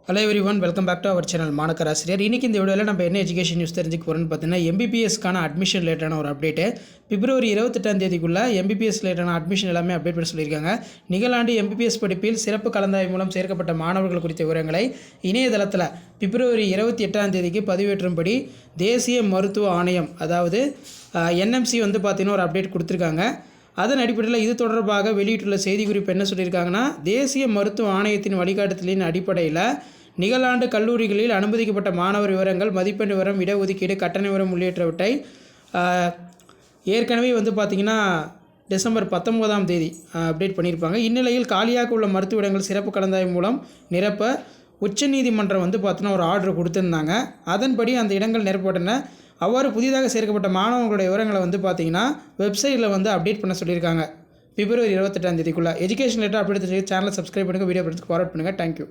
Hello everyone, welcome back to our channel மாணக்கர் ஆசிரியர். இன்றைக்கி இந்த வீடியோவில் நம்ம என்ன எஜுகேஷன் நியூஸ் தெரிஞ்சுக்க போகிறோன்னு பார்த்தீங்கன்னா, எம்பிபிஎஸ்க்கான அட்மிஷன் ரிலேட்டான ஒரு அப்டேட்டு. பிப்ரவரி 28 எம்பிபிஎஸ் ரிலேட்டான அட்மிஷன் எல்லாமே அப்டேட் பண்ண சொல்லியிருக்காங்க. நிகழாண்டு எம்பிபிஎஸ் படிப்பில் சிறப்பு கலந்தாய்வு மூலம் சேர்க்கப்பட்ட மாணவர்கள் குறித்த விவரங்களை இணையதளத்தில் பிப்ரவரி 28 பதிவேற்றும்படி தேசிய மருத்துவ ஆணையம், அதாவது என்எம்சி பார்த்திங்கன்னா ஒரு அப்டேட் கொடுத்துருக்காங்க. அதன் அடிப்படையில் இது தொடர்பாக வெளியிட்டுள்ள செய்திக்குறிப்பு என்ன சொல்லியிருக்காங்கன்னா, தேசிய மருத்துவ ஆணையத்தின் வழிகாட்டுதலின் அடிப்படையில் நிகழாண்டு கல்லூரிகளில் அனுமதிக்கப்பட்ட மாணவர் விவரங்கள், மதிப்பெண் விவரம், இடஒதுக்கீடு, கட்டண விவரம் உள்ளிட்டவற்றை ஏற்கனவே பார்த்திங்கன்னா டிசம்பர் 19 அப்டேட் பண்ணியிருப்பாங்க. இந்நிலையில் காலியாக உள்ள மருத்துவ இடங்கள் சிறப்பு கலந்தாய்வு மூலம் நிரப்ப உச்சநீதிமன்றம் பார்த்தீங்கன்னா ஒரு ஆர்டர் கொடுத்துருந்தாங்க. அதன்படி அந்த இடங்கள் நிரப்பப்பட்டன. அவ்வாறு புதிதாக சேர்க்கப்பட்ட மாணவர்களுடைய விவரங்களை பார்த்திங்கன்னா வெப்சைட்டில் அப்டேட் பண்ண சொல்லியிருக்காங்க. பிப்ரவரி 28 எஜுகேஷன் ரிலேட்டட் அப்டேட் சேனலை சப்ஸ்கிரைப் பண்ணுங்கள், வீடியோ பார்த்து ஃபார்வர்ட் பண்ணுங்கள். தேங்க்யூ.